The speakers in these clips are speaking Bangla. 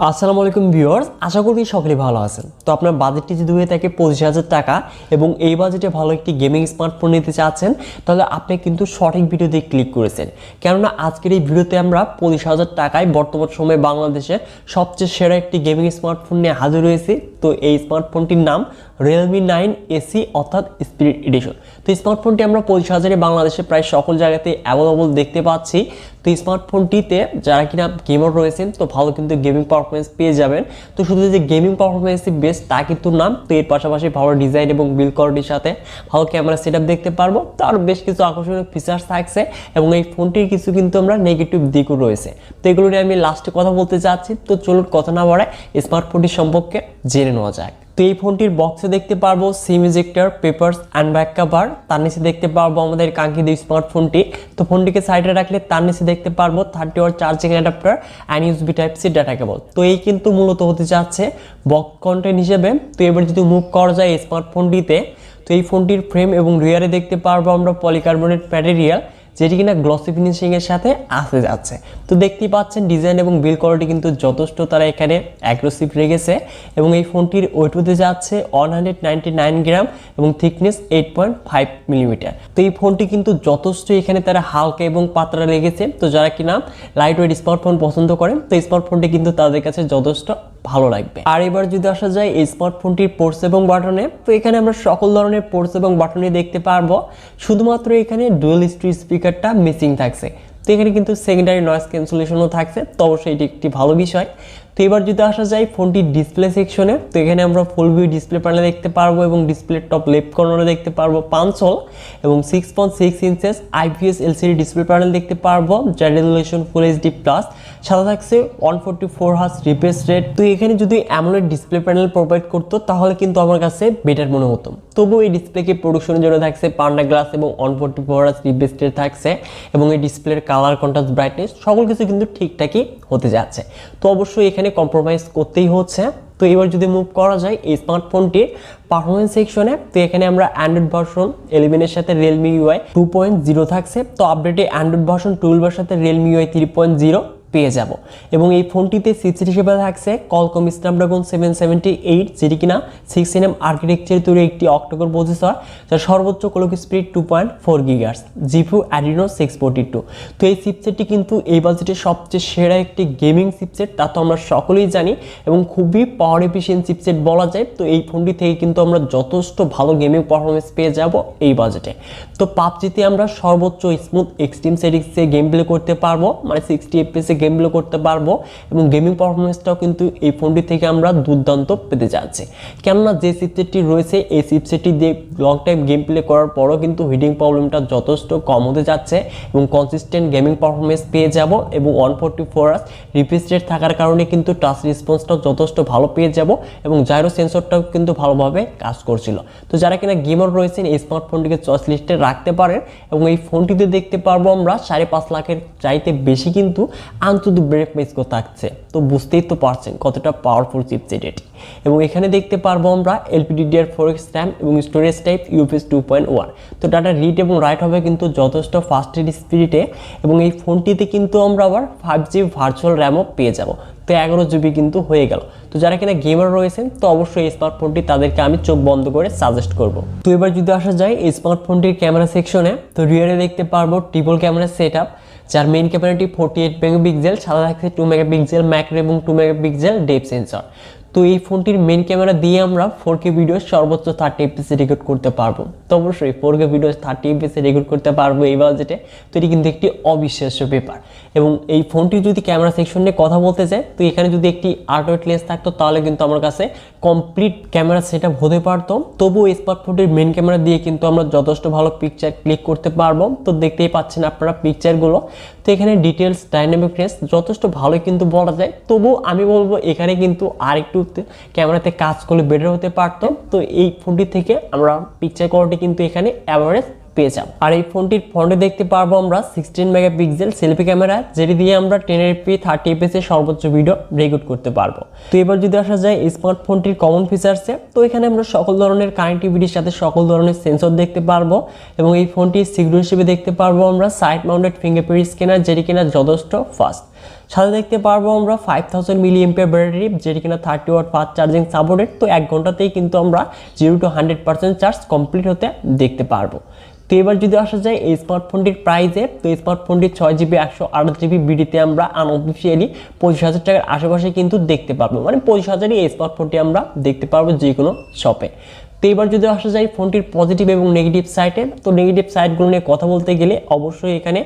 আসসালামু আলাইকুম ভিউয়ার্স, আশা করি সকলেই ভালো আছেন। তো আপনার বাজেটটি যদি হয়ে থাকে 25,000 টাকা এবং এই বাজেটে ভালো একটি গেমিং স্মার্টফোন নিতে চাচ্ছেন, তাহলে আপনি কিন্তু সঠিক ভিডিওতে ক্লিক করেছেন। কেননা আজকের এই ভিডিওতে আমরা 25,000 টাকায় বর্তমান সময়ে বাংলাদেশের সবচেয়ে সেরা একটি গেমিং স্মার্টফোন নিয়ে হাজির হয়েছি। তো এই স্মার্টফোনটির নাম Realme 9 AC অর্থাৎ স্পিরিট এডিশন। তো স্মার্টফোনটি আমরা 25,000-এ বাংলাদেশে প্রায় সকল জায়গাতে অ্যাভেলেবল দেখতে পাচ্ছি। তো স্মার্টফোনটিতে যারা কিনা গেমার রয়েছেন, তো ভালো কিন্তু গেমিং পারফরমেন্স পেয়ে যাবেন। তো শুধু যে গেমিং পারফরমেন্সই বেস্ট তা কিন্তু নাম, তো এর পাশাপাশি ভালো ডিজাইন এবং বিল্ড কোয়ালিটির সাথে ভালো ক্যামেরা সেটআপ দেখতে পারবো। তো আরও বেশ কিছু আকর্ষণীয় ফিচার্স থাকছে এবং এই ফোনটির কিছু কিন্তু আমরা নেগেটিভ দিকও রয়েছে। তো এগুলো নিয়ে আমি লাস্টে কথা বলতে চাচ্ছি। তো চলুন কথা না বাড়ায় স্মার্টফোনটির সম্পর্কে জেনে নেওয়া যাক। তো এই ফোনটির বক্সে দেখতে পারবো সিম ejector, papers and back cover. তার নিচে দেখতে পারবো আমাদের কাঙ্ক্ষিত স্মার্টফোনটি। তো ফোনটিকে সাইডে রাখলে তার নিচে দেখতে পারবো 30 watt charging adapter and USB type C data cable. তো এই কিন্তু মূলত হতে যাচ্ছে বক্স কন্টেন্ট হিসেবে। তো এবার যদি মুভ করা যায় এই স্মার্টফোনটিতে, তো এই ফোনটির ফ্রেম এবং রিয়ারে দেখতে পারবো আমরা পলিকার্বনেট ম্যাটেরিয়াল, যেটি কিনা গ্লসি ফিনিশিং এর সাথে আসতে যাচ্ছে। তো দেখতেই পাচ্ছেন ডিজাইন এবং বিল্ড কোয়ালিটি কিন্তু যথেষ্ট তারা এখানে অ্যাগ্রেসিভ রেখেছে এবং এই ফোনটির ওয়েট হতে যাচ্ছে 199 গ্রাম এবং থিকনেস 8.5 মিলিমিটার। তো এই ফোনটি কিন্তু যথেষ্ট এখানে তারা হালকা এবং পাতলা রেখেছে। তো যারা কিনা লাইট ওয়েট স্মার্টফোন পছন্দ করেন, তো স্মার্টফোনটি কিন্তু তাদের কাছে যথেষ্ট ভালো লাগবে। আর এবার যদি আসা যায় এই স্মার্টফোনটির পোর্টস এবং বাটনে, তো এখানে আমরা সকল ধরনের পোর্টস এবং বাটনে দেখতে পারবো। শুধুমাত্র এখানে ডুয়াল স্টিরিও স্পিকারটা মিসিং থাকছে। তো এখানে কিন্তু সেকেন্ডারি নয়েজ ক্যান্সেলেশনও থাকছে, তো অবশ্যই এটি একটি ভালো বিষয়। তো এবার যদি আসা যায় ফোনটির ডিসপ্লে সেকশনে, তো এখানে আমরা ফুল ভিউ ডিসপ্লে প্যানেল দেখতে পারবো এবং ডিসপ্লে টপ লেফট কর্নারে দেখতে পারবো 5 এবং 6.6 inches IPS LCD display panel দেখতে পারবো, যার রেজুলেশন ফুল HD প্লাস, সাথে থাকছে 144 হার্জ রিফ্রেশ রেট। তো এখানে যদি অ্যামোলেড ডিসপ্লে প্যানেল প্রোভাইড করতো তাহলে কিন্তু আমার কাছে বেটার মনে হতো। তবুও এই ডিসপ্লেকে প্রোডাকশনের জন্য থাকছে পান্ডা গ্লাস এবং 144 হার্জ রিফ্রেশ রেট থাকছে এবং এই ডিসপ্লের কালার, কন্ট্রাস্ট, ব্রাইটনেস সকল কিছু কিন্তু ঠিকঠাকই হতে যাচ্ছে। তো অবশ্যই এখানে কম্প্রোমাইজ করতেই হচ্ছে। তো এবার যদি মুভ করা যায় এই স্মার্টফোনটির পারফরমেন্স সেকশনে, তো এখানে আমরা অ্যান্ড্রয়েড ভার্সন 11 এর সাথে Realme UI 2.0 থাকছে। তো আপডেটে অ্যান্ড্রয়েড ভার্সন 12 এর সাথে Realme UI 3.0 পেয়ে যাব এবং এই ফোনটিতে চিপসেট হিসেবে থাকছে Qualcomm Snapdragon 778, যেটি কিনা 6nm আর্কিটেকচার তৈরি একটি অক্টোকোর প্রসেসর, যার সর্বোচ্চ clock speed 2.4 GHz, GPU Adreno 642। তো এই চিপসেটটি কিন্তু এই বাজেটের সবচেয়ে সেরা একটি গেমিং চিপসেট, তা তো আমরা সকলেই জানি এবং খুবই পাওয়ার এফিশিয়েন্ট চিপসেট বলা যায়। তো এই ফোনটি থেকে কিন্তু আমরা যথেষ্ট ভালো গেমিং পারফরমেন্স পেয়ে যাব এই বাজেটে। তো পাবজিতে আমরা সর্বোচ্চ স্মুথ এক্সট্রিম সেটিংসে গেম প্লে করতে পারবো, মানে 60 FPS গেম প্লে করতে পারবো এবং গেমিং পারফরমেন্সটাও কিন্তু এই ফোনটি থেকে আমরা দুর্দান্ত পেতে যাচ্ছি। কেননা যে চিপসেটটি রয়েছে এই চিপসেটটি দিয়ে লং টাইম গেম প্লে করার পরও কিন্তু হিটিং প্রবলেমটা যথেষ্ট কম হতে যাচ্ছে এবং কনসিস্টেন্ট গেমিং পারফরমেন্স পেয়ে যাব এবং 144 হার্জ রিফ্রেশ রেট থাকার কারণে কিন্তু টাচ রেসপন্সটাও যথেষ্ট ভালো পেয়ে যাব এবং জাইরো সেন্সরটাও কিন্তু ভালোভাবে কাজ করছিল। তো যারা কিনা গেমার রয়েছেন এই স্মার্টফোনটিকে চয়েস লিস্টে রাখতে পারেন এবং এই ফোনটিতে দেখতে পারবো আমরা 5.5 লাখের চাইতে বেশি কিন্তু আন্তর্জাতিক ব্রেক মেসকো থাকছে। তো বুঝতেই তো পারছেন কতটা পাওয়ারফুল চিপসেট এটি। এবং এখানে দেখতে পারবো আমরা LPDDR4X RAM এবং স্টোরেজ টাইপ UFS 2.1। তো ডাটা রিড এবং রাইট হবে কিন্তু যথেষ্ট ফাস্টের স্পিডে এবং এই ফোনটিতে কিন্তু আমরা আবার 5G ভার্চুয়াল র্যামও পেয়ে যাব। তো 11 GB কিন্তু হয়ে গেল। তো যারা কিনা গেমার রয়েছেন, তো অবশ্যই এই স্মার্টফোনটি তাদেরকে আমি চোখ বন্ধ করে সাজেস্ট করব। তো এবার যদি আসা যায় এই স্মার্টফোনটির ক্যামেরা সেকশনে, তো রিয়ারে দেখতে পারবো ট্রিপল ক্যামেরা সেটআপ, যার মেইন ক্যামেরাটি 48 মেগাপিক্সেল, সাদা থাকছে 2 মেগাপিক্সেল ম্যাক্রো এবং 2 মেগাপিক্সেল ডেপথ সেন্সর। তো এই ফোনটির মেইন ক্যামেরা দিয়ে আমরা 4K ভিডিও সর্বোচ্চ 30 FPS রেকর্ড করতে পারবো। তো অবশ্যই 4K ভিডিও 30 FPS রেকর্ড করতে পারবো এই বাজেটে, তো এটি কিন্তু একটি অবিশ্বাস্য ব্যাপার। এবং এই ফোনটি যদি ক্যামেরা সেকশন নিয়ে কথা বলতে চাই, তো এখানে যদি একটি আল্ট্রাওয়াইড লেন্স থাকতো তাহলে কিন্তু আমার কাছে কমপ্লিট ক্যামেরা সেটআপ হতে পারতো। তবুও এই স্মার্টফোনটির মেইন ক্যামেরা দিয়ে কিন্তু আমরা যথেষ্ট ভালো পিকচার ক্লিক করতে পারবো। তো দেখতেই পাচ্ছেন আপনারা পিকচারগুলো। তো এখানে ডিটেলস, ডাইনামিক রেঞ্জ যথেষ্ট ভালোই কিন্তু বলা যায়। তবু আমি বলবো এখানে কিন্তু আরেকটু ক্যামেরাতে কাজ করলে বেটার হতে পারতো। তো এই ফোনটি থেকে আমরা পিকচার কোয়ালিটি কিন্তু এখানে অ্যাভারেজ পেয়ে যাব। আর এই ফোনটির ফ্রন্টে দেখতে পারবো আমরা 16 মেগাপিক্সেল সেলফি ক্যামেরা, যেটি দিয়ে আমরা 1080p 30 fps এর সর্বোচ্চ ভিডিও রেকর্ড করতে পারবো। তো এবার যদি আসা যায় এই স্মার্টফোনটির কমন ফিচার্সে, তো এখানে আমরা সকল ধরনের কানেক্টিভিটির সাথে সকল ধরনের সেন্সর দেখতে পারবো এবং এই ফোনটির সিকিউরিটি হিসেবে দেখতে পারবো আমরা সাইড মাউন্টেড ফিঙ্গারপ্রিন্ট স্ক্যানার, যেটি কিনা যথেষ্ট ফাস্ট। সাথে দেখতে পারবো আমরা 5000 মিলি এম্পিয়ার ব্যাটারি, যেটি কিনা 30 ওয়াট ফাস্ট চার্জিং সাপোর্টেড। তো 1 ঘন্টাতেই কিন্তু আমরা 0 to 100% চার্জ কমপ্লিট হতে দেখতে পারবো। তো এবার যদি আসা যায় এই স্মার্টফোনটির প্রাইসে, তো এই স্মার্টফোনটি 6GB 128GB বিডিতে আমরা আনঅফিসিয়ালি 25,000 টাকার আশেপাশে কিন্তু দেখতে পারবো, মানে 25,000ই এই স্মার্টফোনটি আমরা দেখতে পারবো যে কোনো শপে। তো এবার যদি আসা যায় ফোনটির পজিটিভ এবং নেগেটিভ সাইডে, তো নেগেটিভ সাইডগুলো নিয়ে কথা বলতে গেলে অবশ্যই এখানে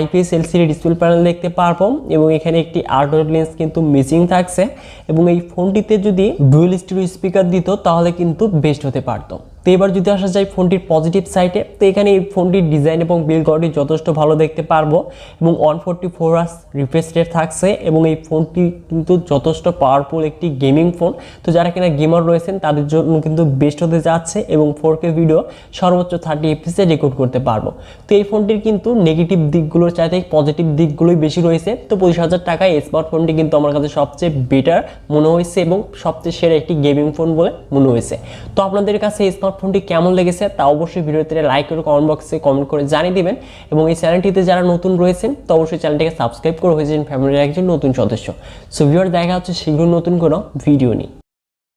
IPS LCD ডিসপ্লে প্যানেল দেখতে পারবো এবং এখানে একটি আর্টওয়ার লেন্স কিন্তু মিসিং থাকছে এবং এই ফোনটিতে যদি ডুয়েল স্টিরিও স্পিকার দিত তাহলে কিন্তু বেস্ট হতে পারতো। তো এবার যদি আসা যায় ফোনটির পজিটিভ সাইডে, তো এখানে এই ফোনটির ডিজাইন এবং বিল্ড কোয়ালিটি যথেষ্ট ভালো দেখতে পারবো এবং 144 Hz রিফ্রেশ রেট থাকছে এবং এই ফোনটি কিন্তু যথেষ্ট পাওয়ারফুল একটি গেমিং ফোন। তো যারা কিনা গেমার রয়েছেন তাদের জন্য কিন্তু বেস্ট হতে যাচ্ছে এবং 4K ভিডিও সর্বোচ্চ 30 FPS রেকর্ড করতে পারবো। তো এই ফোনটির কিন্তু নেগেটিভ দিকগুলোর চাইতে পজিটিভ দিকগুলোই বেশি রয়েছে। তো 25,000 টাকায় এই স্মার্টফোনটি কিন্তু আমার কাছে সবচেয়ে বেটার মনে হয়েছে এবং সবচেয়ে সেরা একটি গেমিং ফোন বলে মনে হয়েছে। তো আপনাদের কাছে এই স্মার্টফোনটি কেমন লেগেছে তা অবশ্যই ভিডিওতে লাইক করে কমেন্ট বক্সে কমেন্ট করে জানিয়ে দিবেন এবং এই চ্যানেলটিতে যারা নতুন রয়েছেন তো অবশ্যই চ্যানেলটিকে সাবস্ক্রাইব করে হয়ে যান ফ্যামিলির একজন নতুন সদস্য। সো ভিউয়ার দেখা হচ্ছে শীঘ্রই নতুন কোনো ভিডিও নিয়ে।